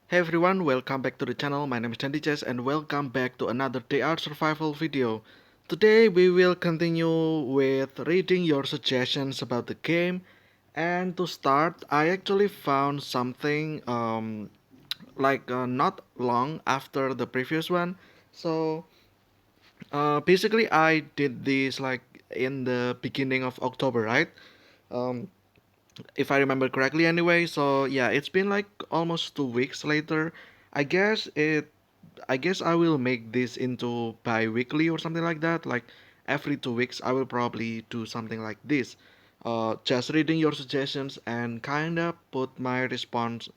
Hey everyone, welcome back to the channel. My name is Chandiches and welcome back to another Day Art Survival video. Today we will continue with reading your suggestions about the game. And to start, I actually found something not long after the previous one. So basically I did this like in the beginning of October, right? Um, if I remember correctly anyway. So yeah, it's been like almost 2 weeks later. I guess it I guess I will make this into bi-weekly or something like that. Like every 2 weeks I will probably do something like this. Just reading your suggestions and kinda put my response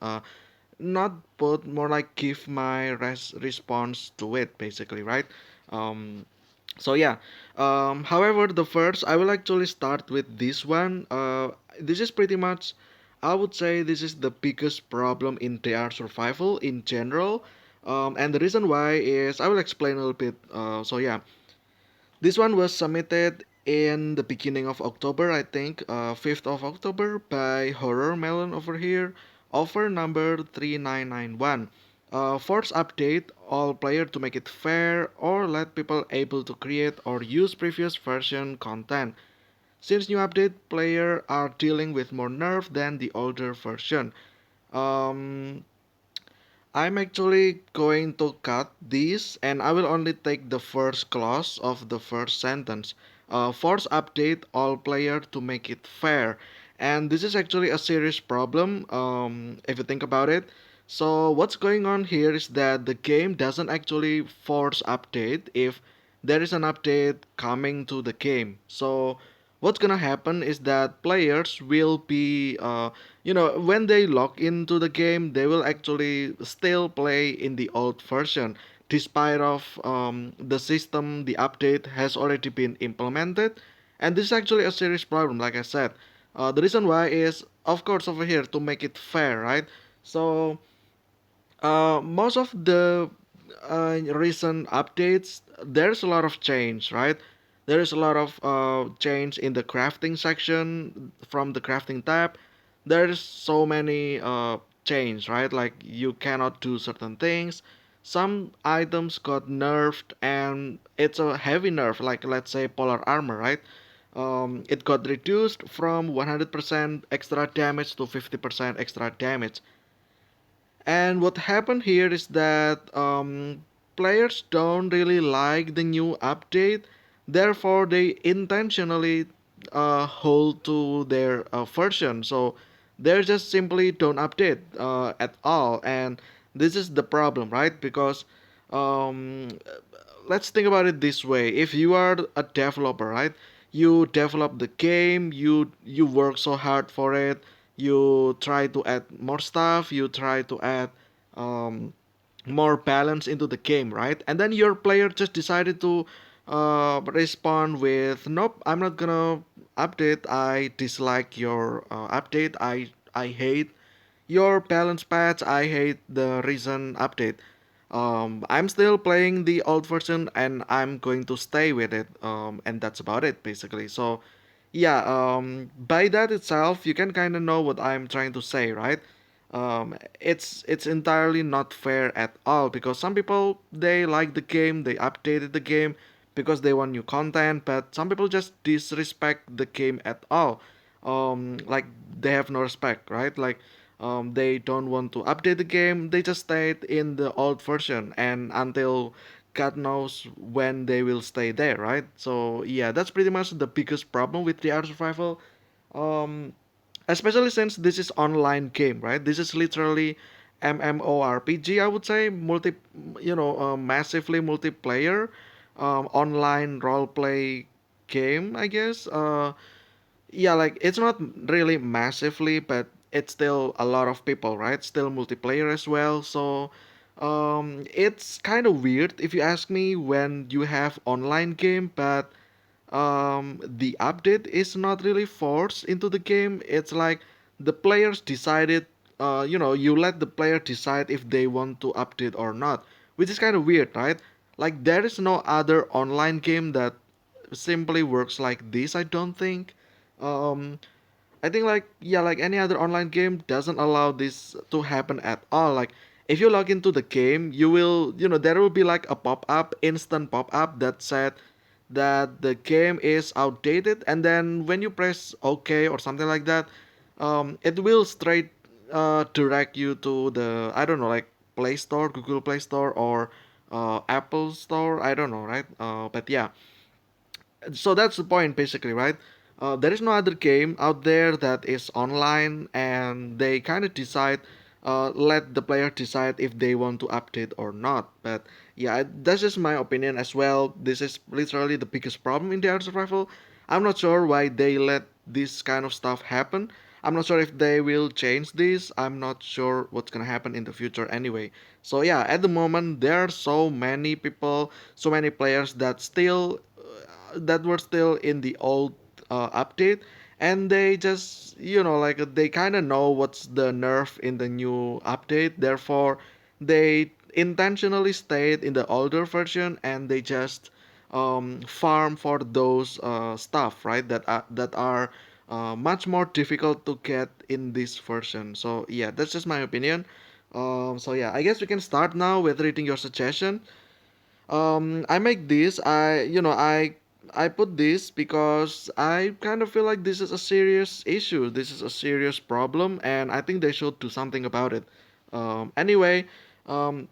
not put more like give my response to it basically, right? Um so yeah, however, the first I will actually start with this one. This is pretty much, I would say, this is the biggest problem in DR survival in general. And the reason why is I will explain a little bit. So yeah, this one was submitted in the beginning of October, I think, 5th of October by Horror Melon over here, offer number 3991. Force update all player to make it fair or let people able to create or use previous version content. Since new update player are dealing with more nerf than the older version. Um, I'm actually going to cut this and I will only take the first clause of the first sentence. Force update all player to make it fair. And this is actually a serious problem if you think about it. So what's going on here is that the game doesn't actually force update if there is an update coming to the game. So what's gonna happen is that players will be when they log into the game they will actually still play in the old version despite of the system the update has already been implemented. And this is actually a serious problem, like I said. The reason why is, of course, over here to make it fair, right? So most of the recent updates, there's a lot of change, right? There is a lot of change in the crafting section from the crafting tab. There's so many change, right? Like you cannot do certain things. Some items got nerfed, and it's a heavy nerf, like let's say polar armor, right? It got reduced from 100% extra damage to 50% extra damage. And what happened here is that players don't really like the new update, therefore they intentionally hold to their version. So they just simply don't update at all, and this is the problem, right? Because um, let's think about it this way: if you are a developer, right, you develop the game, you work so hard for it, you try to add more stuff, you try to add um, more balance into the game, right? And then your player just decided to respond with, nope, I'm not gonna update, I dislike your update, I hate your balance patch, I hate the recent update. I'm still playing the old version and I'm going to stay with it. And that's about it basically. So yeah, by that itself, you can kind of know what I'm trying to say, right? It's entirely not fair at all because some people they like the game, they updated the game because they want new content, but some people just disrespect the game at all. Like they have no respect, right? Like they don't want to update the game, they just stayed in the old version and until God knows when they will stay there, right? So yeah, that's pretty much the biggest problem with the art survival. Um, Especially since this is online game, right? This is literally MMORPG, I would say, massively multiplayer, online role play game, I guess. Yeah, like it's not really massively, but it's still a lot of people, right? Still multiplayer as well. So it's kind of weird if you ask me when you have online game, but the update is not really forced into the game. It's like the players decided, you let the player decide if they want to update or not, which is kind of weird, right? Like there is no other online game that simply works like this, I don't think. Um, I think like yeah, like any other online game doesn't allow this to happen at all. Like if you log into the game, you will, there will be like a pop-up, instant pop-up that said that the game is outdated, and then when you press OK or something like that, it will straight direct you to the, I don't know, like Play Store, Google Play Store, or Apple Store. I don't know, right? But yeah, so that's the point basically, right? There is no other game out there that is online, and they kind of decide, let the player decide if they want to update or not. But yeah, that's just my opinion as well. This is literally the biggest problem in the Art Survival. I'm not sure why they let this kind of stuff happen. I'm not sure if they will change this. I'm not sure what's gonna happen in the future anyway. So yeah, at the moment there are so many people, so many players that were still in the old update, and they just, like they kind of know what's the nerf in the new update, therefore they intentionally stayed in the older version, and they just farm for those stuff, right, that are much more difficult to get in this version. So yeah, that's just my opinion. So yeah, I guess we can start now with reading your suggestion. I make this. I put this because I kind of feel like this is a serious issue. This is a serious problem, and I think they should do something about it. Anyway, um,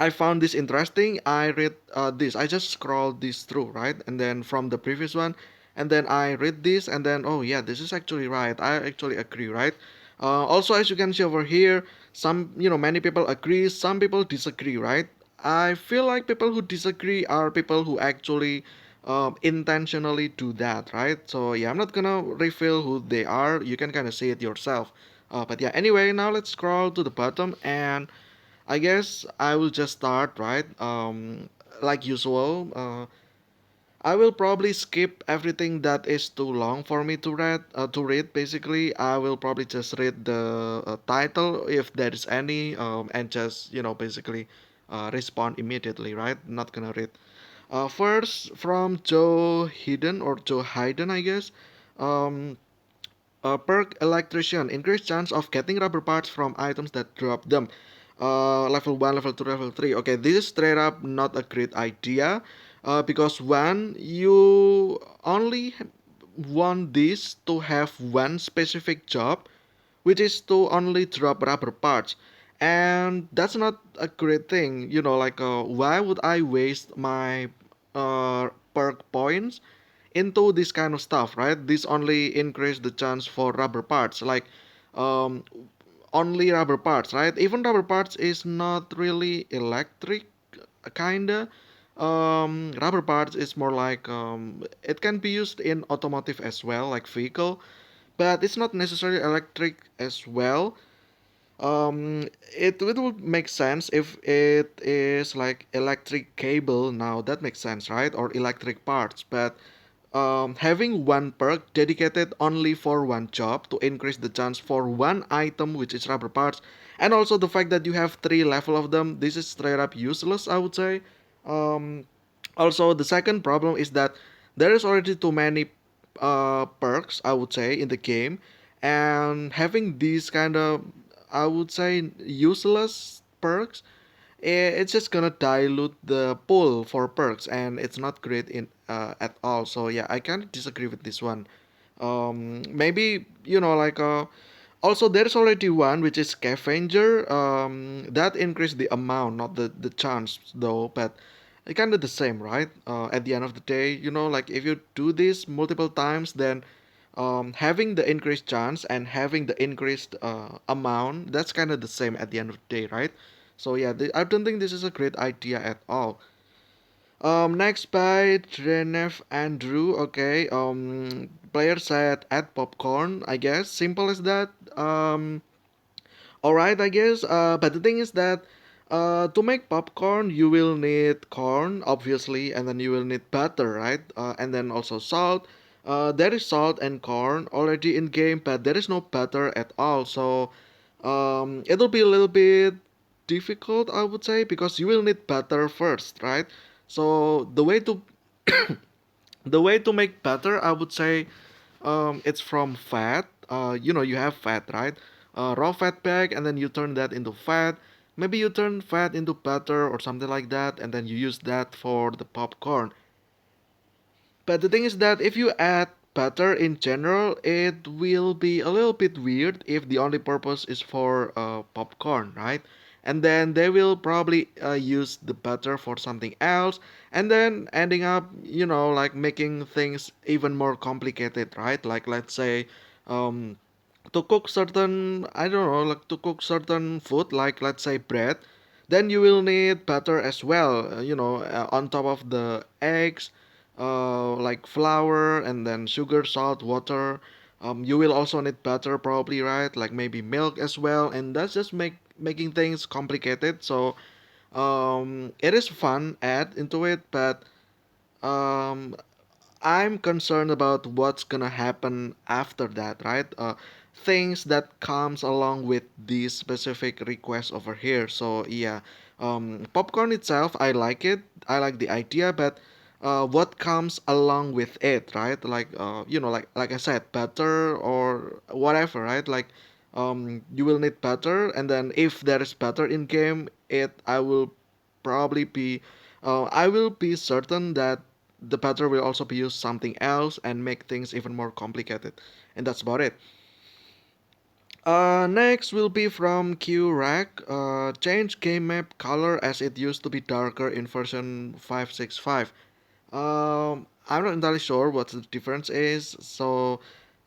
I found this interesting. I read this. I just scrolled this through, right? And then from the previous one, and then I read this, and then oh yeah, this is actually right. I actually agree, right? Also, as you can see over here, many people agree, some people disagree, right? I feel like people who disagree are people who actually intentionally do that, right? So yeah, I'm not gonna reveal who they are. You can kind of see it yourself. But yeah, anyway, now let's scroll to the bottom, and I guess I will just start, right? Like usual, I will probably skip everything that is too long for me to read. Basically, I will probably just read the title if there is any, and just basically respond immediately, right? Not gonna read. First from Joe Hayden, or Joe Hayden, I guess. Um, Perk electrician, increased chance of getting rubber parts from items that drop them. Level 1, level 2, level 3. Okay, this is straight up not a great idea. Because one, you only want this to have one specific job, which is to only drop rubber parts. And that's not a great thing. Like, why would I waste my perk points into this kind of stuff, right? This only increase the chance for rubber parts, like um, only rubber parts, right? Even rubber parts is not really electric, kinda. Rubber parts is more like, it can be used in automotive as well, like vehicle, but it's not necessarily electric as well. It would make sense if it is like electric cable. Now that makes sense, right? Or electric parts, but having one perk dedicated only for one job to increase the chance for one item, which is rubber parts, and also the fact that you have three level of them, this is straight up useless, I would say. um, Also, the second problem is that there is already too many perks, I would say, in the game, and having these kind of, I would say, useless perks, it's just gonna dilute the pool for perks, and it's not great in at all. So yeah, I kind of disagree with this one. Maybe, like, also there's already one which is scavenger, that increase the amount, not the chance though, but it kind of the same, right? At the end of the day, like if you do this multiple times, then having the increased chance and having the increased amount, that's kind of the same at the end of the day, right? So yeah, I don't think this is a great idea at all. Next by Drenef Andrew. Okay. Player said add popcorn. I guess simple as that. All right, I guess. But the thing is that to make popcorn, you will need corn, obviously, and then you will need butter, right? And then also salt. There is salt and corn already in game, but there is no butter at all. So it'll be a little bit difficult, I would say, because you will need butter first, right? So the way to make butter, I would say, it's from fat. You have fat, right? Raw fat bag, and then you turn that into fat. maybe you turn fat into butter or something like that, and then you use that for the popcorn. But the thing is that if you add butter in general, it will be a little bit weird if the only purpose is for popcorn, right? And then they will probably use the butter for something else, and then ending up, like making things even more complicated, right? Like, let's say, um, to cook certain, I don't know, like to cook certain food, like let's say bread, then you will need butter as well, on top of the eggs, like flour and then sugar, salt, water. You will also need butter probably, right? Like maybe milk as well, and that's just making things complicated. So it is fun add into it, but um, I'm concerned about what's gonna happen after that, right? Things that comes along with these specific requests over here. So yeah, popcorn itself, I like it. I like the idea, but what comes along with it, right? Like like I said, butter or whatever, right? Like you will need butter, and then if there is butter in game, I will probably be I will be certain that the pattern will also be used something else and make things even more complicated. And that's about it. Next will be from QRack. Change game map color as it used to be darker in version 565. I'm not entirely sure what the difference is. So,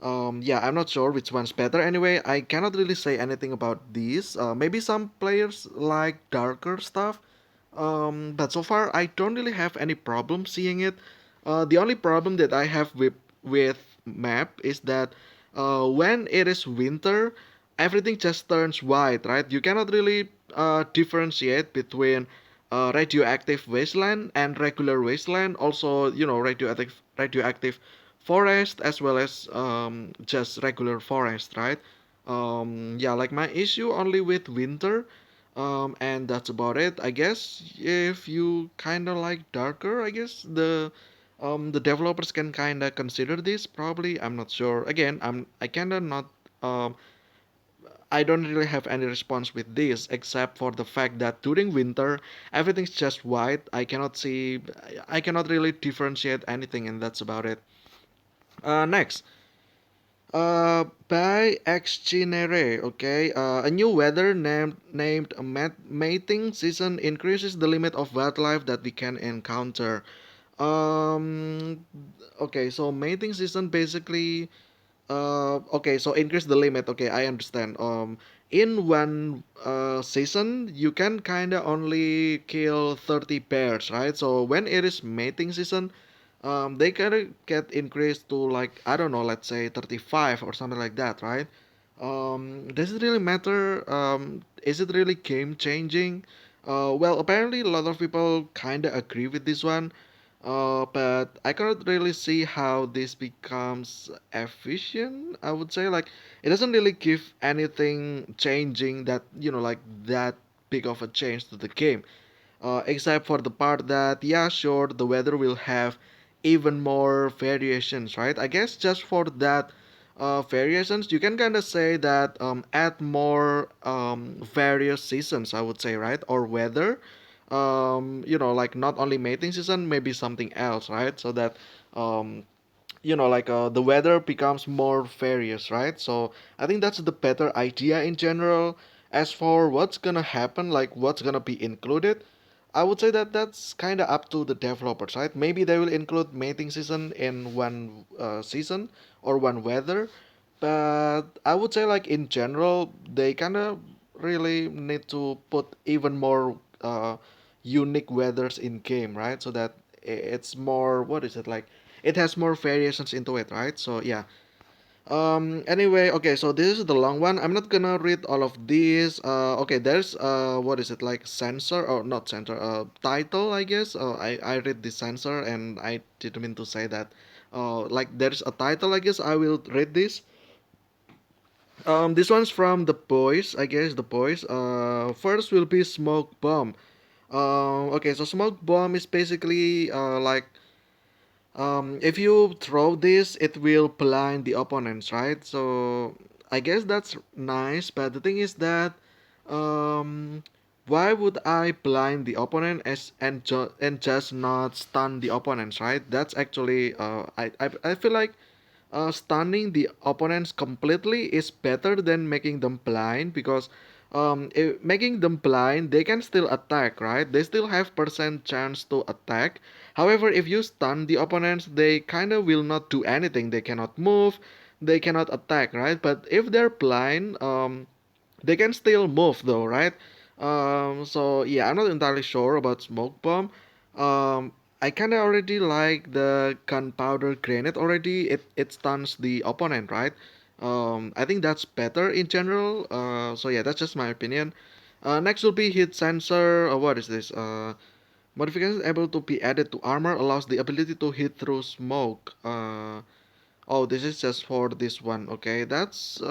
yeah, I'm not sure which one's better. Anyway, I cannot really say anything about these. Maybe some players like darker stuff. But so far, I don't really have any problem seeing it. The only problem that I have with map is that when it is winter, everything just turns white, right? You cannot really differentiate between radioactive wasteland and regular wasteland. Also, radioactive forest as well as just regular forest, right? Yeah, like my issue only with winter, and that's about it. I guess if you kind of like darker, I guess the developers can kind of consider this. Probably, I'm not sure. Again, I kind of not. Um, I don't really have any response with this except for the fact that during winter everything's just white. I cannot really differentiate anything, and that's about it. Next, by Xginere, okay, a new weather named mating season increases the limit of wildlife that we can encounter. Um, okay, so mating season basically okay, so increase the limit. Okay, I understand. In one season, you can kind of only kill 30 pairs, right? So when it is mating season, they kind of get increased to like, I don't know, let's say 35 or something like that, right? Does it really matter? Is it really game changing? Well, apparently a lot of people kind of agree with this one. But I cannot really see how this becomes efficient. I would say like it doesn't really give anything changing that like that big of a change to the game, except for the part that yeah sure the weather will have even more variations, right? I guess just for that variations you can kind of say that add more various seasons, I would say, right? Or weather, like not only mating season, maybe something else, right? So that um, like the weather becomes more various, right? So I think that's the better idea in general. As for what's gonna happen, like what's gonna be included, I would say that that's kind of up to the developers, right? Maybe they will include mating season in one season or one weather, but I would say like in general they kind of really need to put even more unique weathers in game, right? So that it's more, what is it like? It has more variations into it, right? So yeah. Anyway, okay, so this is the long one. I'm not gonna read all of these. Okay, there's what is it like, censor or not censor? Title, I guess. I read the censor and I didn't mean to say that. Like there's a title, I guess I will read this. This one's from the boys, I guess the boys. First will be smoke bomb. Okay, so smoke bomb is basically like if you throw this, it will blind the opponents, right? So I guess that's nice, but the thing is that um, why would I blind the opponent and just not stun the opponents, right? That's actually I feel like stunning the opponents completely is better than making them blind, because making them blind, they can still attack, right? They still have percent chance to attack. However, if you stun the opponents, they kind of will not do anything. They cannot move, they cannot attack, right? But if they're blind, they can still move though, right? So yeah, I'm not entirely sure about smoke bomb. I kind of already like the gunpowder grenade already. It stuns the opponent, right? I think that's better in general. So yeah, that's just my opinion. Next will be hit sensor. What is this? Modification able to be added to armor allows the ability to hit through smoke. Oh, this is just for this one. Okay, that's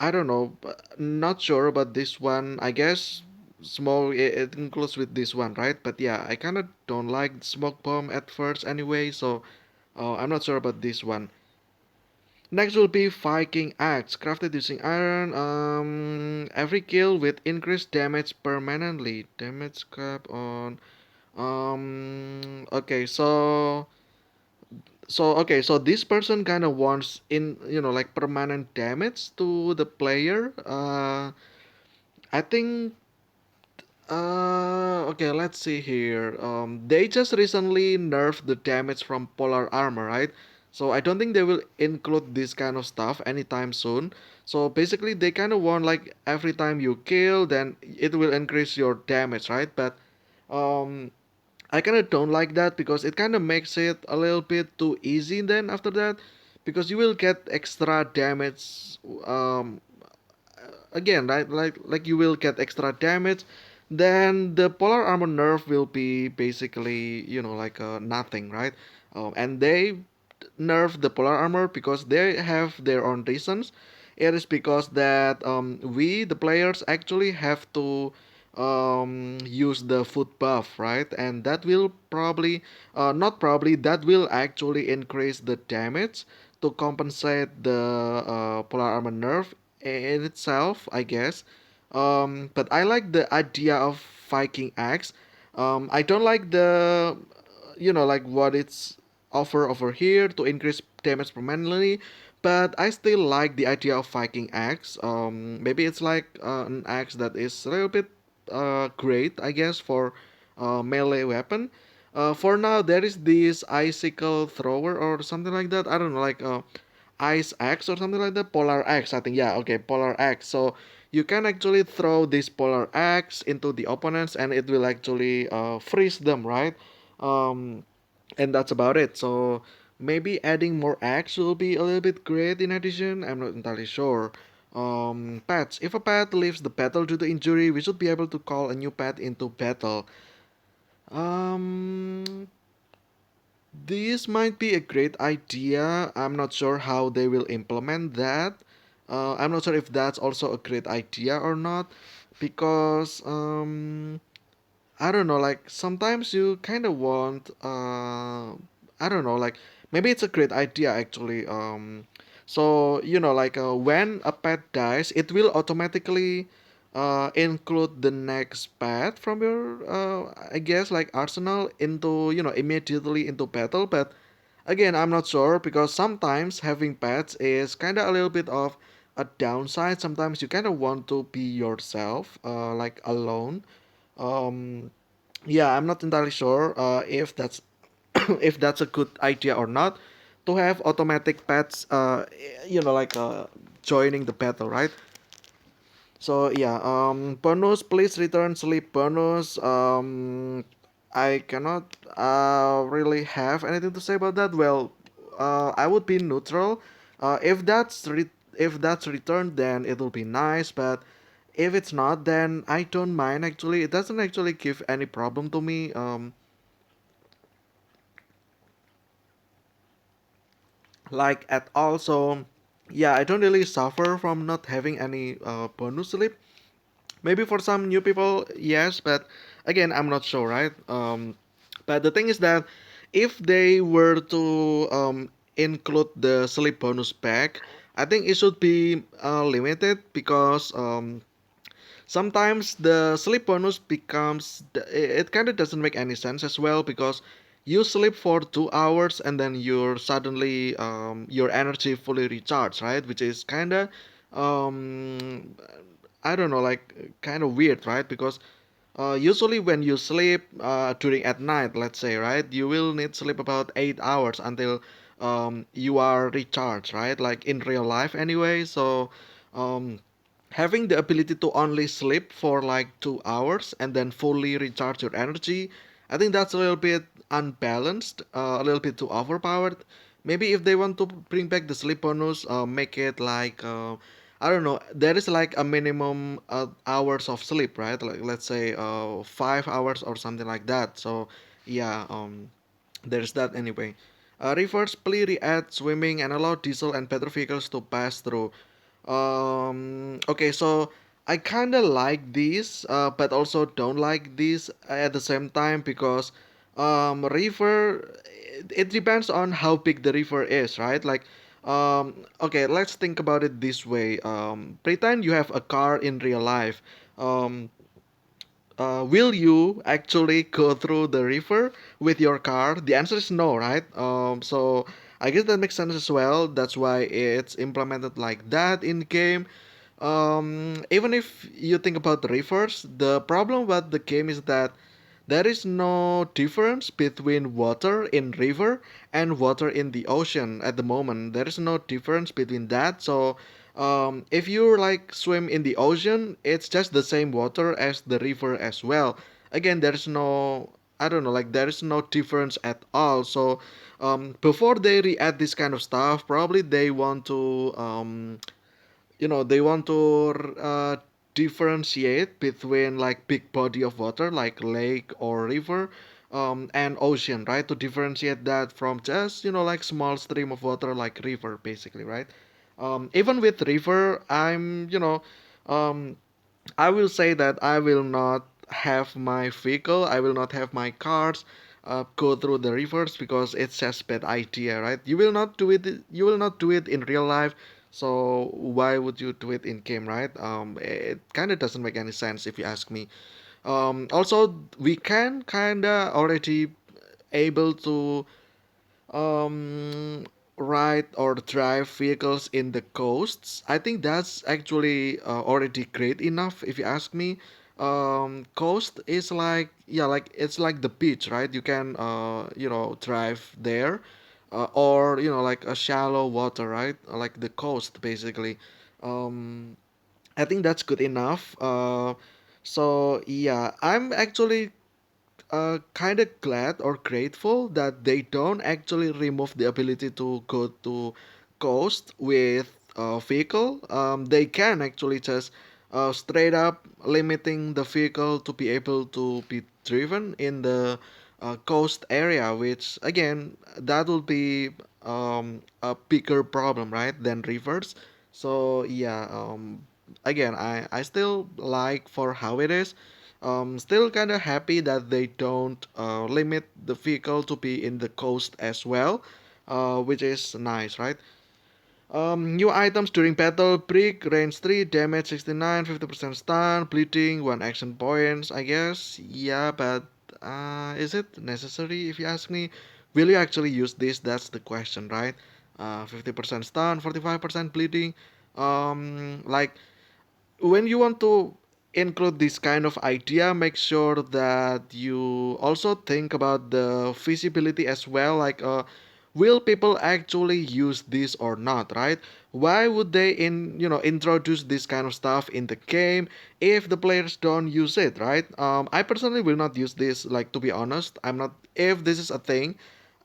I don't know, not sure about this one. I guess smoke it includes with this one, right? But yeah, I kind of don't like smoke bomb at first anyway, so I'm not sure about this one. Next will be Viking Axe, crafted using iron. Every kill with increased damage permanently. Damage cap on. Okay, so this person kind of wants in like permanent damage to the player. I think okay, let's see here. They just recently nerfed the damage from polar armor, right? So I don't think they will include this kind of stuff anytime soon. So basically, they kind of want like every time you kill, then it will increase your damage, right? But um, I kind of don't like that because it kind of makes it a little bit too easy. Then after that, because you will get extra damage um again, right? Like you will get extra damage, then the polar armor nerf will be basically like nothing, right? And they nerf the polar armor because they have their own reasons. It is because that we the players actually have to use the foot buff, right? And that will probably not probably that will actually increase the damage to compensate the polar armor nerf in itself, I guess. But I like the idea of Viking axe. I don't like the like what it's offer over here to increase damage permanently, but I still like the idea of Viking axe. Maybe it's like an axe that is a little bit great, I guess, for melee weapon. For now, there is this icicle thrower or something like that. I don't know, like ice axe or something like that. Polar axe, I think. Yeah, okay, polar axe. So you can actually throw this polar axe into the opponents, and it will actually freeze them, right? Um, and that's about it. So maybe adding more acts will be a little bit great in addition. I'm not entirely sure. Pets. If a pet leaves the battle due to injury, we should be able to call a new pet into battle. Um, this might be a great idea. I'm not sure how they will implement that. I'm not sure if that's also a great idea or not, because I don't know, like sometimes you kind of want I don't know, like maybe it's a great idea actually. So like when a pet dies, it will automatically include the next pet from your I guess like arsenal into immediately into battle. But again, I'm not sure because sometimes having pets is kind of a little bit of a downside. Sometimes you kind of want to be yourself, like alone. Um, yeah, I'm not entirely sure if that's if that's a good idea or not to have automatic pets like joining the battle, right? So yeah, bonus, please return sleep bonus. I cannot really have anything to say about that. Well, I would be neutral. If that's returned, then it will be nice. But if it's not, then I don't mind. Actually, it doesn't actually give any problem to me. Like at all. So yeah, I don't really suffer from not having any bonus sleep. Maybe for some new people, yes, but again, I'm not sure, right? But the thing is that if they were to include the sleep bonus pack, I think it should be limited because sometimes the sleep bonus becomes it kind of doesn't make any sense as well, because you sleep for 2 hours and then you're suddenly your energy fully recharged, right? Which is kind of um, I don't know, like kind of weird, right? Because usually when you sleep during at night, let's say, right, you will need sleep about 8 hours until you are recharged, right? Like in real life anyway. So um, having the ability to only sleep for like 2 hours and then fully recharge your energy, I think that's a little bit unbalanced, a little bit too overpowered. Maybe if they want to bring back the sleep bonus, make it like I don't know. There is like a minimum hours of sleep, right? Like let's say 5 hours or something like that. So yeah, there's that anyway. Rivers play re-add swimming and allow diesel and petrol vehicles to pass through. Okay, so I kind of like this, but also don't like this at the same time, because river, it depends on how big the river is, right? Like, okay, let's think about it this way. Pretend you have a car in real life. Um, will you actually go through the river with your car? The answer is no, right? So I guess that makes sense as well. That's why it's implemented like that in game. Even if you think about the rivers, the problem with the game is that there is no difference between water in river and water in the ocean at the moment. There is no difference between that. So if you like swim in the ocean, it's just the same water as the river as well. Again, there is no, I don't know, like there is no difference at all. So before they re-add this kind of stuff, probably they want to they want to differentiate between like big body of water like lake or river, and ocean, right? To differentiate that from just like small stream of water like river, basically, right? Even with river, um, I will say that I will not have my vehicle, I will not have my cars go through the rivers, because it's just bad idea, right? You will not do it. You will not do it in real life. So why would you do it in game, right? It kind of doesn't make any sense if you ask me. Also, we can kind of already able to um, ride or drive vehicles in the coasts. I think that's actually already great enough if you ask me. Coast is like, yeah, like it's like the beach, right? You can drive there, or like a shallow water, right? Like the coast basically. Um, I think that's good enough. So yeah, I'm actually kind of glad or grateful that they don't actually remove the ability to go to coast with a vehicle. They can actually just straight up limiting the vehicle to be able to be driven in the coast area, which again that will be a bigger problem, right, than rivers. So yeah, again, I still like for how it is. Still kind of happy that they don't limit the vehicle to be in the coast as well, which is nice, right? New items during battle: brick, range 3, damage 69, 50% stun, bleeding, 1 action points, I guess. Yeah, but is it necessary if you ask me? Will you actually use this? That's the question, right? 50% stun, 45% bleeding. Like when you want to include this kind of idea, make sure that you also think about the feasibility as well. Like, will people actually use this or not, right? Why would they introduce this kind of stuff in the game if the players don't use it, right? I personally will not use this. Like, to be honest, I'm not. If this is a thing,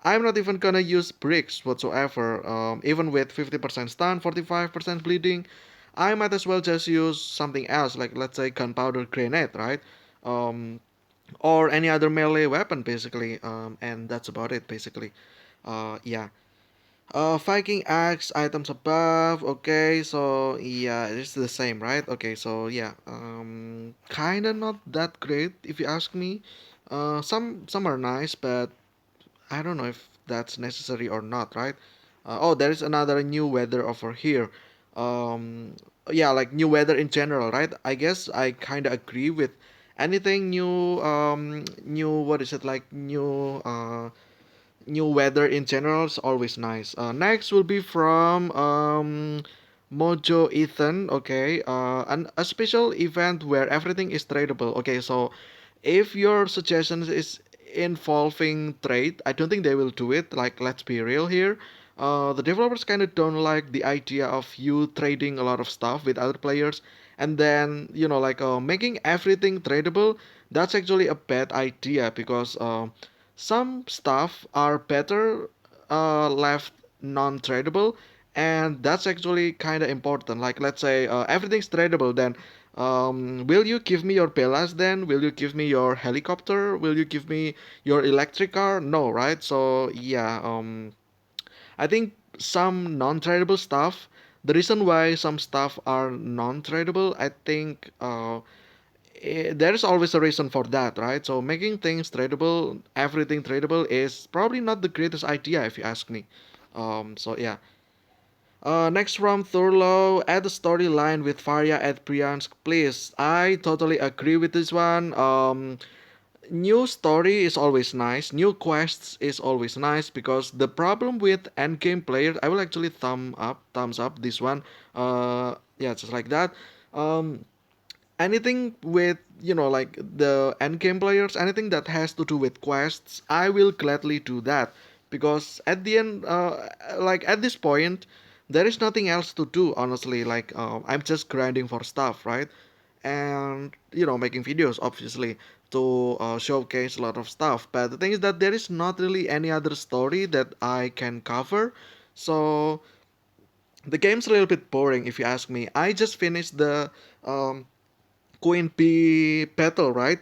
I'm not even gonna use bricks whatsoever. Even with 50% stun, 45% bleeding, I might as well just use something else, like let's say gunpowder grenade, right? Um, or any other melee weapon, basically. And that's about it, basically. Yeah. Viking axe items above. Okay, so yeah, it's the same, right? Okay, so yeah, kinda not that great if you ask me. Some are nice, but I don't know if that's necessary or not, right? Oh, there is another new weather over here. Um, yeah, like new weather in general, right? I guess I kind of agree with anything new, new, what is it, like new weather in general is always nice. Next will be from Mojo Ethan. Okay, a special event where everything is tradable. Okay, so if your suggestion is involving trade, I don't think they will do it. Like, let's be real here. The developers kind of don't like the idea of you trading a lot of stuff with other players, and then like making everything tradable. That's actually a bad idea because some stuff are better left non-tradable, and that's actually kind of important. Like, let's say everything's tradable, then will you give me your Pelas then? Will you give me your helicopter? Will you give me your electric car? No, right? So yeah, I think some non-tradable stuff. The reason why some stuff are non-tradable, I think there's always a reason for that, right? So making things tradable, everything tradable, is probably not the greatest idea if you ask me. So yeah. Next from Thurlow, add a storyline with Varya at Bryansk, please. I totally agree with this one. New story is always nice. New quests is always nice because the problem with endgame players, I will actually thumbs up this one. Yeah, just like that. Um, anything with like the end game players, anything that has to do with quests, I will gladly do that because at the end, like at this point, there is nothing else to do, honestly. Like, I'm just grinding for stuff, right? And making videos, obviously, to showcase a lot of stuff. But the thing is that there is not really any other story that I can cover. So the game's a little bit boring if you ask me. I just finished the um, Queen Bee battle, right?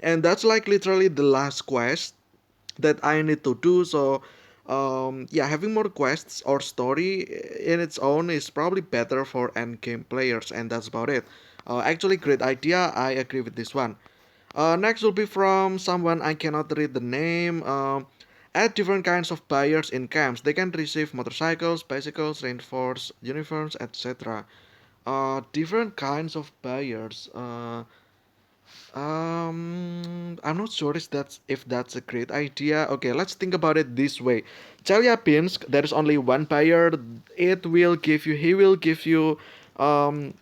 And that's like literally the last quest that I need to do. So, yeah, having more quests or story in its own is probably better for end game players, and that's about it. Actually, great idea. I agree with this one. Next will be from someone I cannot read the name. Add different kinds of buyers in camps. They can receive motorcycles, bicycles, reinforced uniforms, etc. Different kinds of buyers. I'm not sure if that's a great idea. Okay, let's think about it this way. Chelyabinsk, there is only one buyer. He will give you, um,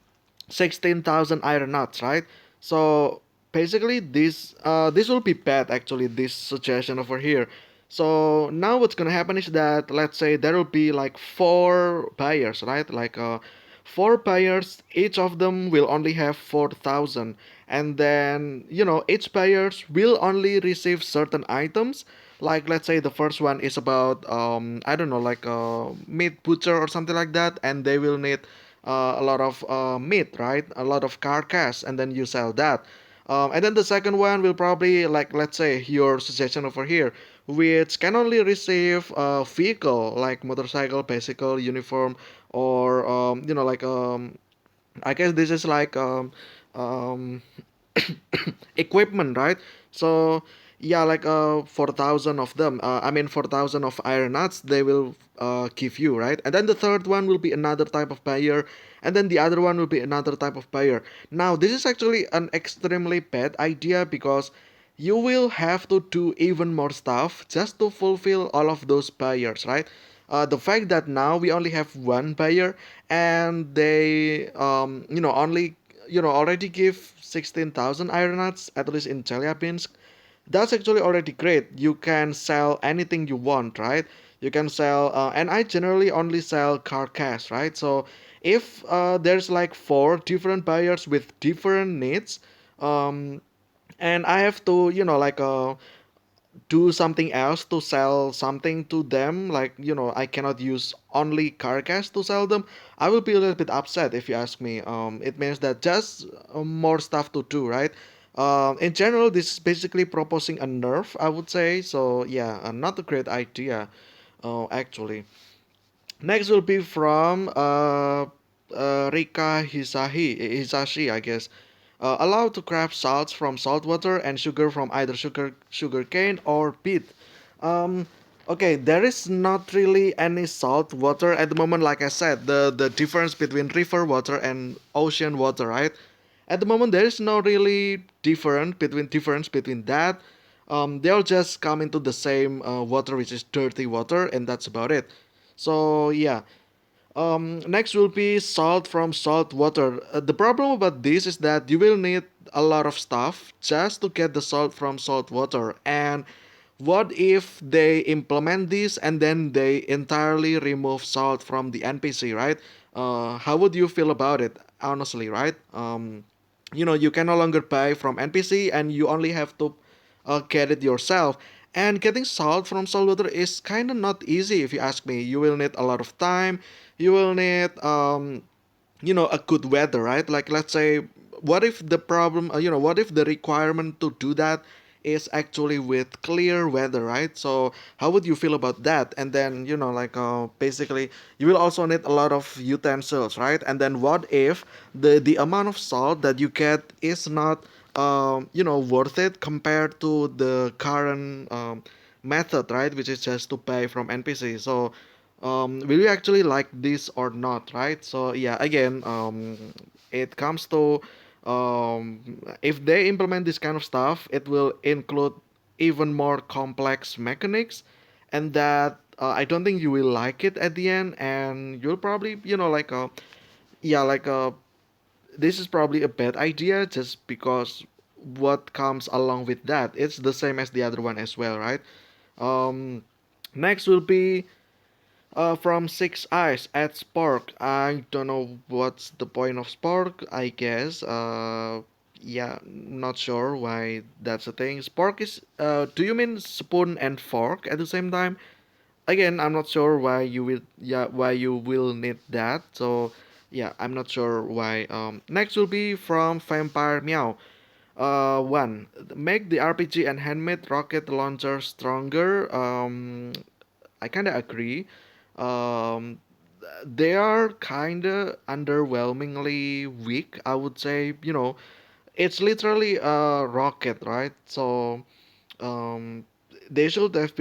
16,000 iron nuts, right? So basically, this will be bad actually. This suggestion over here. So now what's gonna happen is that, let's say there will be like four buyers, right? Like four buyers, each of them will only have 4,000, and then each buyers will only receive certain items. Like, let's say the first one is about, I don't know, like a meat butcher or something like that, and they will need a lot of meat, right? A lot of carcass, and then you sell that. And then the second one will probably, like, let's say your suggestion over here, which can only receive a vehicle like motorcycle, bicycle, uniform, or like I guess this is like um equipment, right? So yeah, like 4,000 of them. I mean 4,000 of iron nuts they will give you, right? And then the third one will be another type of buyer, and then the other one will be another type of buyer. Now this is actually an extremely bad idea because you will have to do even more stuff just to fulfill all of those buyers, right? The fact that now we only have one buyer, and they only already give 16,000 iron nuts, at least in Chelyabinsk. That's actually already great. You can sell anything you want, right? You can sell, and I generally only sell carcass, right? So if there's like four different buyers with different needs, um, and I have to like do something else to sell something to them, like I cannot use only carcass to sell them, I will be a little bit upset if you ask me. It means that just more stuff to do, right? In general, this is basically proposing a nerf, I would say. So yeah, not a great idea, actually. Next will be from Rika Hisashi, I guess. Allowed to craft salts from salt water and sugar from either sugar cane or peat. Um, Okay, there is not really any salt water at the moment. Like I said, the difference between river water and ocean water, right? At the moment, there is no really difference between that. They'll just come into the same water, which is dirty water, and that's about it. So yeah, next will be salt from salt water. The problem about this is that you will need a lot of stuff just to get the salt from salt water. And what if they implement this and then they entirely remove salt from the NPC, right? How would you feel about it, honestly, right? You can no longer buy from NPC and you only have to get it yourself. And getting salt from saltwater is kind of not easy if you ask me. You will need a lot of time. You will need a good weather, right? Like let's say, what if the requirement to do that is actually with clear weather, right? So how would you feel about that? And then basically you will also need a lot of utensils, right? And then what if the amount of salt that you get is not worth it compared to the current method, right? Which is just to pay from NPC. So will you actually like this or not, right? So yeah, again, it comes to if they implement this kind of stuff, it will include even more complex mechanics, and that I don't think you will like it at the end, and you'll probably yeah like this is probably a bad idea just because what comes along with that, it's the same as the other one as well, right? um Next will be from Six Eyes at Spark. I don't know what's the point of Spark, I guess. Yeah, not sure why that's a thing. Spark is, do you mean spoon and fork at the same time? Again, I'm not sure why you will need that. So, yeah, I'm not sure why. Next will be from Vampire Meow. One, make the RPG and handmade rocket launcher stronger. I kind of agree. Um, they are kind of underwhelmingly weak, I would say. It's literally a rocket, right? So um, they should have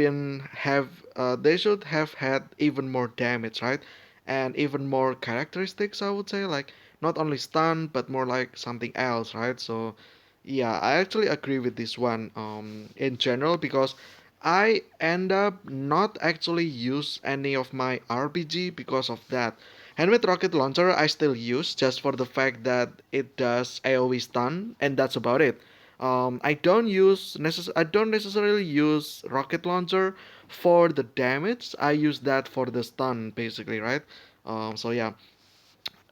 had even more damage, right? And even more characteristics, I would say, like not only stun but more like something else, right? So yeah, I actually agree with this one in general because I end up not actually use any of my RPG because of that. Handmade rocket launcher I still use just for the fact that it does AoE stun, and that's about it. I don't necessarily use rocket launcher for the damage. I use that for the stun basically, right? So yeah,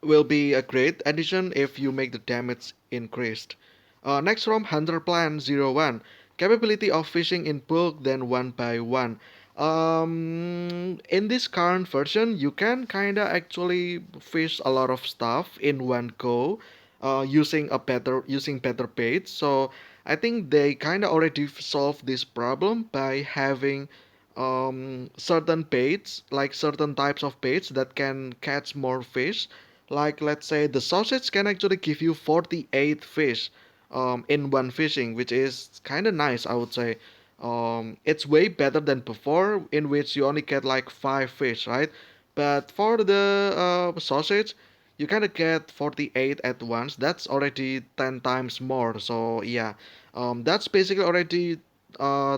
will be a great addition if you make the damage increased. Next from Hunter Plan 01. Capability of fishing in bulk then one by one. In this current version, you can kinda actually fish a lot of stuff in one go, using better baits. So I think they kinda already solved this problem by having certain baits, like certain types of baits that can catch more fish. Like let's say the sausage can actually give you 48 fish in one fishing, which is kind of nice, I would say. It's way better than before, in which you only get like 5 fish, right? But for the sausage, you kind of get 48 at once. That's already 10 times more. So yeah, that's basically already uh,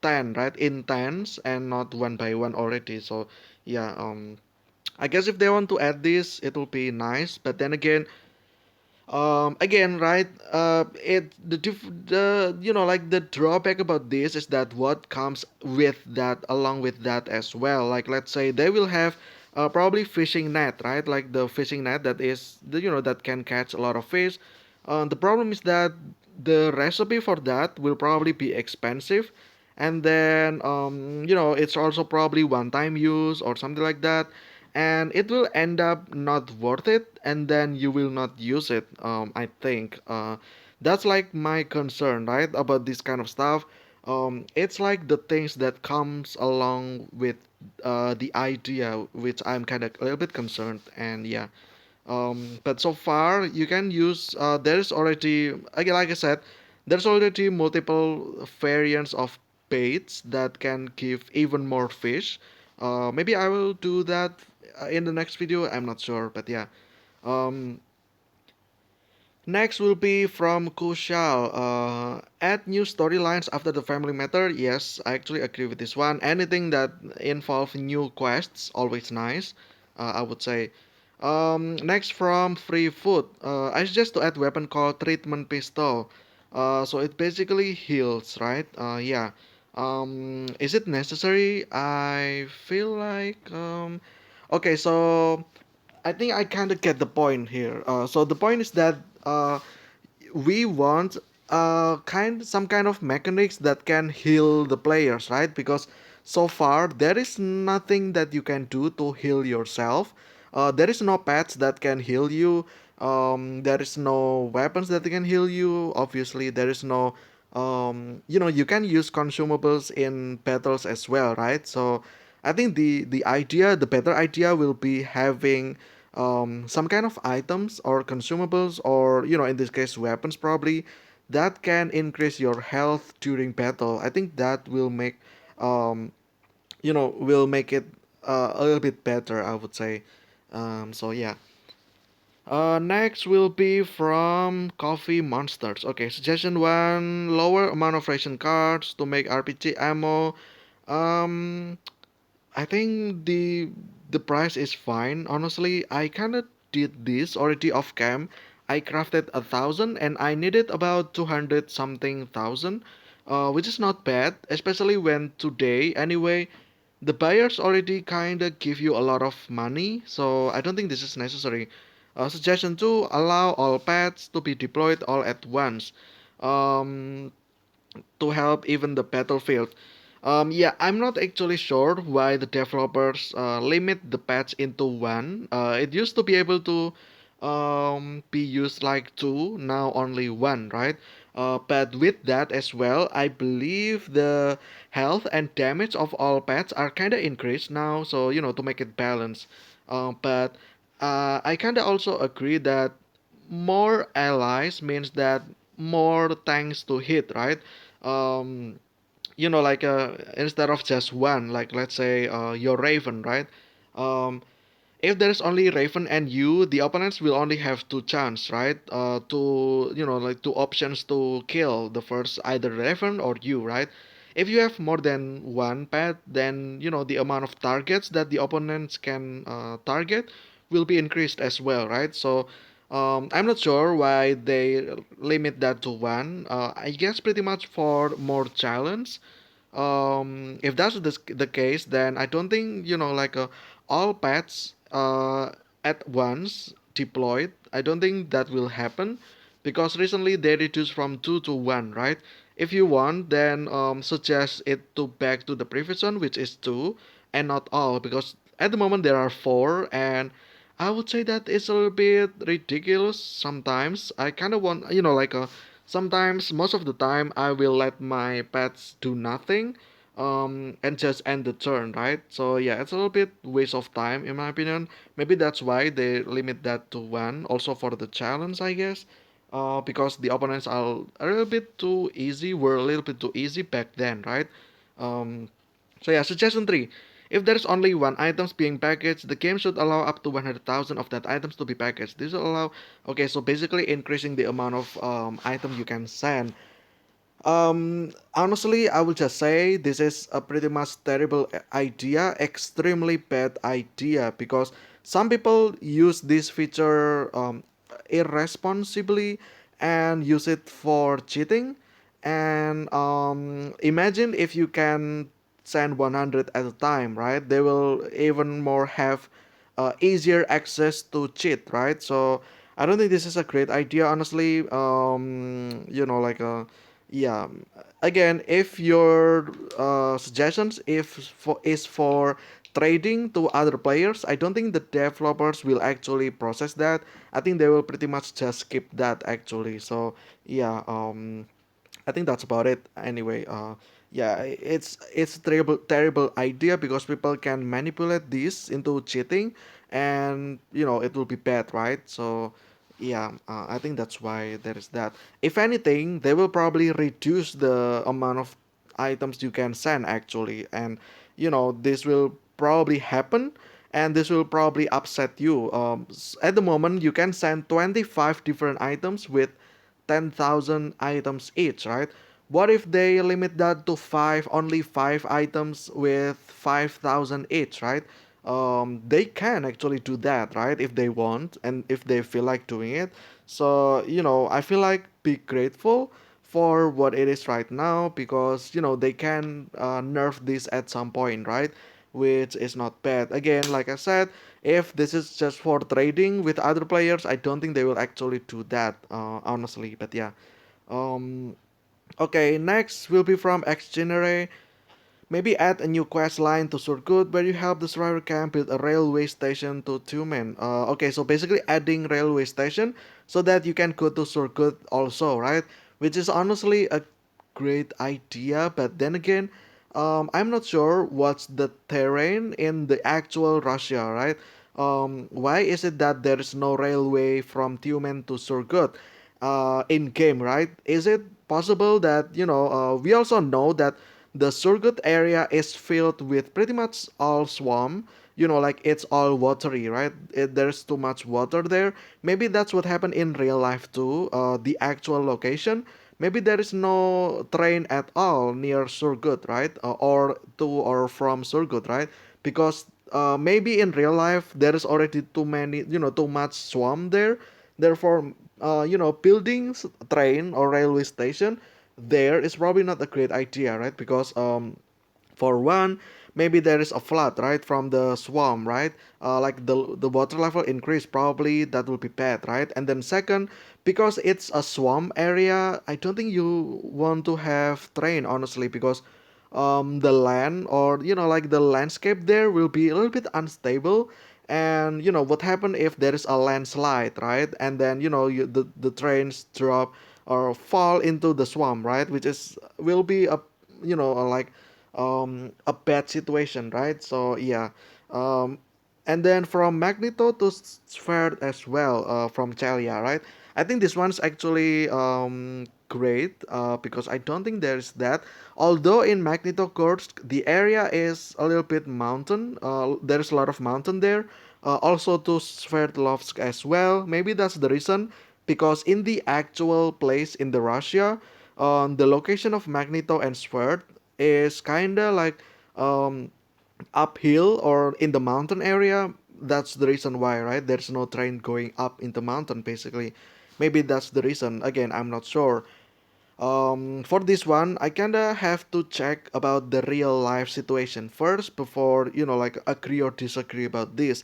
10, right? In tens and not one by one already. So yeah, I guess if they want to add this, it will be nice. But then again, right? The like the drawback about this is that what comes with that, along with that as well. Like let's say they will have probably fishing net, right? Like the fishing net that is that can catch a lot of fish. The problem is that the recipe for that will probably be expensive, and then it's also probably one-time use or something like that, and it will end up not worth it, and then you will not use it. I think that's like my concern, right, about this kind of stuff. It's like the things that comes along with the idea, which I'm kind of a little bit concerned. And yeah, but so far you can use there's already, again, like I said, there's already multiple variants of baits that can give even more fish. Maybe I will do that in the next video. I'm not sure, but yeah. Um, Next will be from Kushal. Add new storylines after the family matter. Yes, I actually agree with this one. Anything that involve new quests, always nice. I would say. Next from Free Food. I suggest to add weapon called Treatment Pistol. So it basically heals, right? Yeah. Is it necessary? I feel like okay, so I think I kind of get the point here. So the point is that uh, we want some kind of mechanics that can heal the players, right? Because so far there is nothing that you can do to heal yourself. There is no pets that can heal you. There is no weapons that can heal you. Obviously, there is no you can use consumables in battles as well, right? So I think the better idea will be having some kind of items or consumables, or in this case weapons probably, that can increase your health during battle. I think that will make um, it a little bit better, I would say. So yeah. Next will be from Coffee Monsters. Okay, suggestion one: lower amount of ration cards to make RPG ammo. um I think the price is fine. Honestly, I kinda did this already off cam. I crafted 1,000 and I needed about 200 something thousand, which is not bad, especially when today anyway the buyers already kinda give you a lot of money. So I don't think this is necessary. Suggestion two: allow all pets to be deployed all at once. Um, to help even the battlefield. Yeah, I'm not actually sure why the developers limit the patch into one. It used to be able to be used like two, now only one, right? But with that as well, I believe the health and damage of all pets are kind of increased now, so to make it balanced. But I kind of also agree that more allies means that more tanks to hit, right? um like instead of just one, like let's say your Raven, right? um if there's only Raven and you, the opponents will only have two chance, right? To like two options to kill the first, either Raven or you, right? If you have more than one pet, then the amount of targets that the opponents can target will be increased as well, right? So I'm not sure why they limit that to one. I guess pretty much for more challenge. If that's the case, then I don't think like all pets at once deployed. I don't think that will happen, because recently they reduced from two to one, right? If you want, then suggest it to back to the previous one, which is two, and not all, because at the moment there are four, and I would say that it's a little bit ridiculous sometimes. I kind of want, sometimes, most of the time, I will let my pets do nothing, and just end the turn, right? So yeah, it's a little bit waste of time in my opinion. Maybe that's why they limit that to one, also for the challenge, I guess. Because the opponents are a little bit too easy, were a little bit too easy back then, right? Um, so yeah, suggestion three. If there's only one items being packaged, the game should allow up to 100,000 of that items to be packaged. This will allow, okay, so basically increasing the amount of item you can send. Honestly, I will just say this is a pretty much terrible idea, extremely bad idea, because some people use this feature irresponsibly and use it for cheating. And imagine if you can send 100 at a time, right? They will even more have easier access to cheat, right? So I don't think this is a great idea, honestly. Like yeah. Again, if your suggestions if for is for trading to other players, I don't think the developers will actually process that. I think they will pretty much just skip that actually. So yeah, I think that's about it. Anyway, yeah, it's a terrible idea, because people can manipulate this into cheating, and it will be bad, right? So yeah, I think that's why there is that. If anything, they will probably reduce the amount of items you can send actually. And this will probably happen, and this will probably upset you. At the moment you can send 25 different items with 10,000 items each, right? What if they limit that to five, only five items with 5,000 each, right? They can actually do that, right? If they want and if they feel like doing it. So, I feel like be grateful for what it is right now, because, they can nerf this at some point, right? Which is not bad. Again, like I said, if this is just for trading with other players, I don't think they will actually do that, honestly. But yeah. Um, okay, next will be from Xgenerate. Maybe add a new quest line to Surgut where you help the survivor camp build a railway station to two men. Okay, so basically adding railway station so that you can go to Surgut also, right? Which is honestly a great idea, but then again, I'm not sure what's the terrain in the actual Russia, right? Why is it that there is no railway from Tumen to Surgut in game, right? Is it possible that we also know that the Surgut area is filled with pretty much all swamp. Like it's all watery, right? There's too much water there. Maybe that's what happened in real life too. The actual location. Maybe there is no train at all near Surgut, right? Or to or from Surgut, right? Because maybe in real life there is already too many, too much swamp there. Therefore, building train or railway station there is probably not a great idea, right? Because for one, maybe there is a flood, right, from the swamp, right? Like the water level increase, probably that will be bad, right? And then second, because it's a swamp area, I don't think you want to have train, honestly, because the land, or like the landscape there will be a little bit unstable. And what happen if there is a landslide, right? And then the trains drop or fall into the swamp, right? Which is will be a like a bad situation, right? So yeah. um and then from Magneto to Sphere as well, from Chelia, right? I think this one's actually great, because I don't think there's that. Although in Magneto Kursk, the area is a little bit mountain. There's a lot of mountain there. Also to Sverdlovsk as well. Maybe that's the reason, because in the actual place in the Russia, the location of Magneto and Sverd is kinda like um, uphill or in the mountain area. That's the reason why, right? There's no train going up in the mountain, basically. Maybe that's the reason. Again, I'm not sure. For this one, I kinda have to check about the real life situation first before like agree or disagree about this.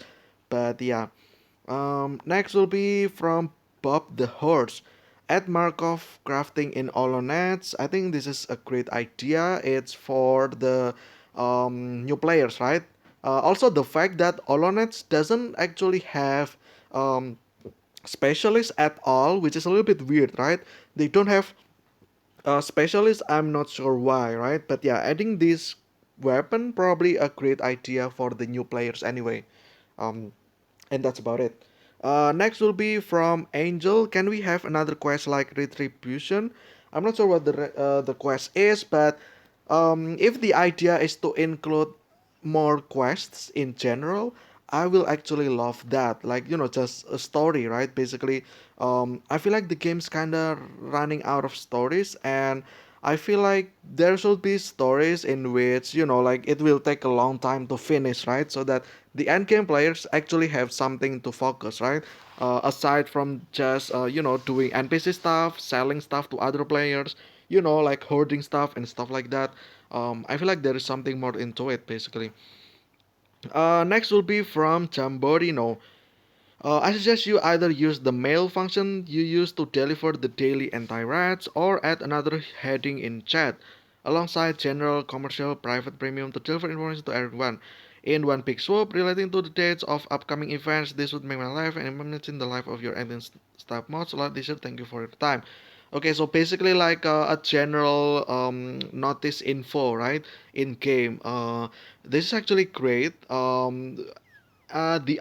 But yeah. Next will be from Bob the Horse. Add Markov crafting in Olonets. I think this is a great idea. It's for the new players, right? Also, the fact that Olonets doesn't actually have um, specialists at all, which is a little bit weird, right? They don't have specialists. I'm not sure why, right? But yeah, adding this weapon probably a great idea for the new players anyway. Um, and that's about it. Next will be from Angel. Can we have another quest like Retribution? I'm not sure what the quest is, but if the idea is to include more quests in general, I will actually love that. Like just a story, right? Basically, I feel like the game's kinda running out of stories, and I feel like there should be stories in which like it will take a long time to finish, right? So that the end game players actually have something to focus, right? Aside from just doing NPC stuff, selling stuff to other players, like hoarding stuff and stuff like that. I feel like there is something more into it, basically. Next will be from Jamborino. I suggest you either use the mail function you use to deliver the daily anti-rats, or add another heading in chat alongside general, commercial, private, premium to deliver information to everyone in one big swoop relating to the dates of upcoming events. This would make my life and in the life of your ending staff mods a lot easier. Thank you for your time. Okay, so basically like a general notice info, right, in game. This is actually great. The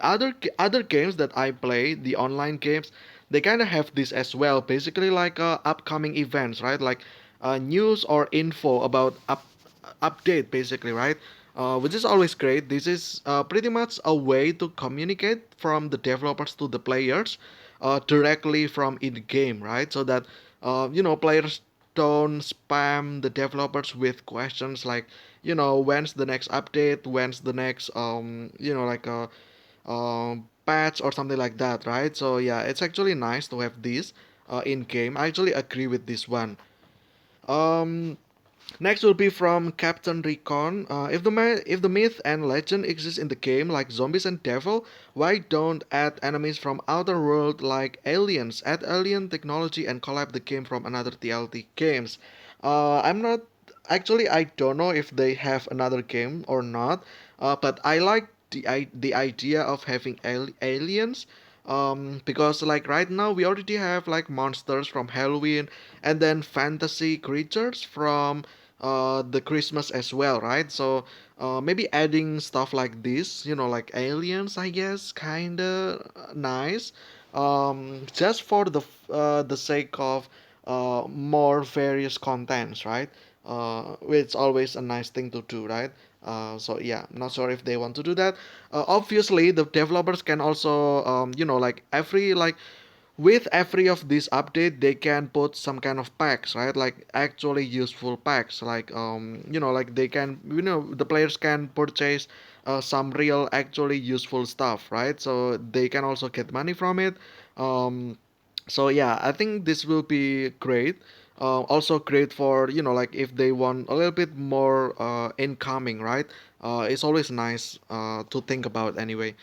other games that I play, the online games, they kind of have this as well. Basically, like upcoming events, right? Like news or info about update basically, right? Which is always great. This is pretty much a way to communicate from the developers to the players directly from in game, right? So that players don't spam the developers with questions like, when's the next update, when's the next patch or something like that, right? So yeah, it's actually nice to have this in game. I actually agree with this one. Um, Next will be from Captain Recon. If the myth and legend exist in the game like zombies and devil, why don't add enemies from outer world like aliens? Add alien technology and collab the game from another TLT games. I'm not actually. I don't know if they have another game or not. But I like the idea of having aliens. Because like right now we already have like monsters from Halloween and then fantasy creatures from the Christmas as well, right? So maybe adding stuff like this, like aliens, I guess, kinda nice. Just for the sake of more various contents, right? It's always a nice thing to do, right? So yeah, I'm not sure if they want to do that. Obviously, the developers can also, like with every of these update they can put some kind of packs, right? Like actually useful packs, like like they can, the players can purchase some real actually useful stuff, right? So they can also get money from it. So yeah, I think this will be great. Also great for, like if they want a little bit more incoming, right? It's always nice to think about anyway.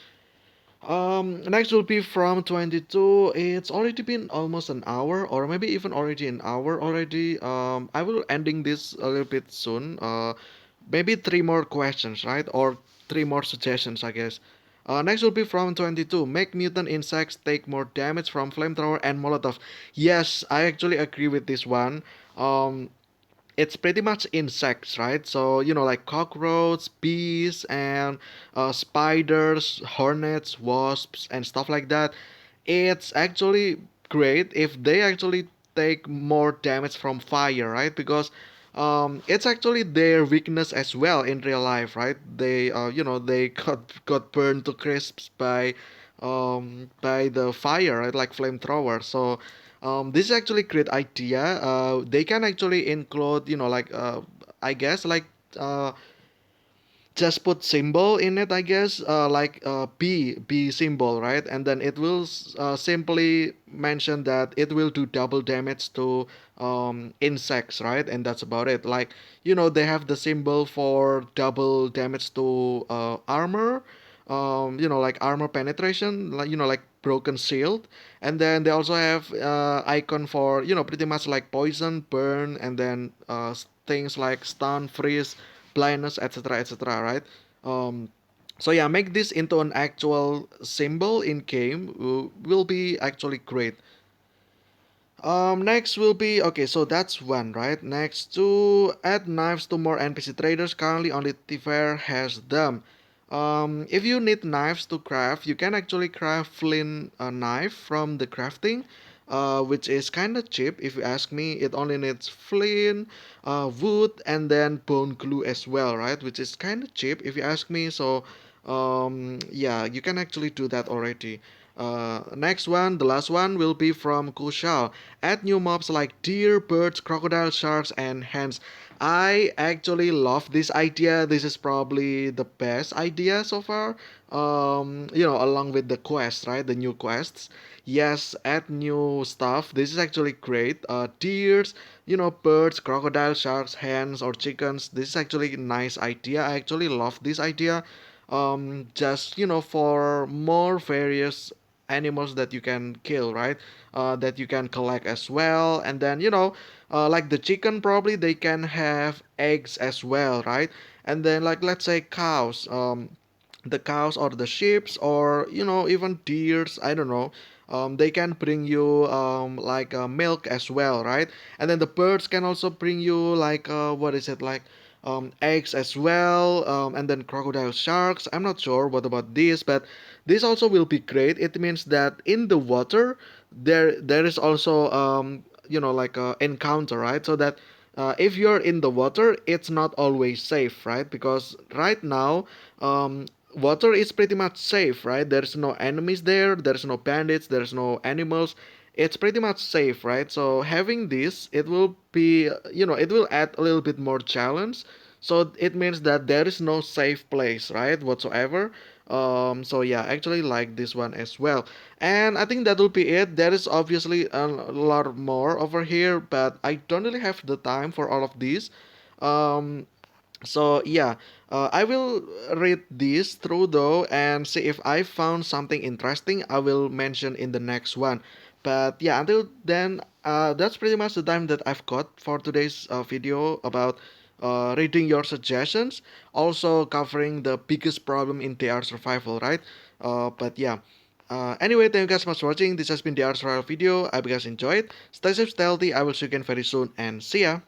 Next will be from 22. It's already been almost an hour, or maybe even already an hour already. I will ending this a little bit soon. Maybe three more questions, right? Or three more suggestions, I guess. Next will be from 22. Make mutant insects take more damage from flamethrower and molotov. Yes, I actually agree with this one. It's pretty much insects, right? So, like cockroaches, bees, and spiders, hornets, wasps, and stuff like that. It's actually great if they actually take more damage from fire, right? Because it's actually their weakness as well in real life, right? They got burned to crisps by the fire, right? Like flamethrower. So this is actually great idea. They can actually include, I guess like uh, just put symbol in it, I guess, like b symbol, right? And then it will simply mention that it will do double damage to insects, right? And that's about it. Like, they have the symbol for double damage to armor, like armor penetration, like, like broken shield. And then they also have icon for, pretty much like poison, burn, and then things like stun, freeze, blindness, etc., etc., right? um so yeah, make this into an actual symbol in game will be actually great. Next will be okay. So that's one, right? Next, to add knives to more NPC traders. Currently, only Tifair has them. If you need knives to craft, you can actually craft flint a knife from the crafting, which is kind of cheap if you ask me. It only needs flint, wood, and then bone glue as well, right? Which is kind of cheap if you ask me. So, yeah, you can actually do that already. Next one, the last one will be from Kushal. Add new mobs like deer, birds, crocodile, sharks, and hens. I actually love this idea. This is probably the best idea so far. Along with the quests, right? The new quests. Yes, add new stuff. This is actually great. Deers, birds, crocodile, sharks, hens, or chickens. This is actually a nice idea. I actually love this idea. Just for more various animals that you can kill, right? That you can collect as well. And then, like the chicken, probably they can have eggs as well, right? And then, like, let's say cows, the cows or the sheep or, even deers, I don't know. They can bring you like milk as well, right? And then the birds can also bring you like what is it like eggs as well, and then crocodile, sharks. I'm not sure what about this, but this also will be great. It means that in the water there is also like a encounter, right? So that if you're in the water, it's not always safe, right? Because right now, water is pretty much safe, right? There's no enemies there, there's no bandits, there's no animals. It's pretty much safe, right? So having this, it will be, it will add a little bit more challenge. So it means that there is no safe place, right, whatsoever. So yeah, I actually like this one as well. And I think that will be it. There is obviously a lot more over here, but I don't really have the time for all of these. Um, so yeah, I will read this through though and see if I found something interesting. I will mention in the next one. But yeah, until then, that's pretty much the time that I've got for today's video about reading your suggestions, also covering the biggest problem in DR survival, right? But yeah. Anyway, thank you guys so much for watching. This has been the DR survival video. I hope you guys enjoyed. Stay safe, stay healthy. I will see you again very soon, and see ya.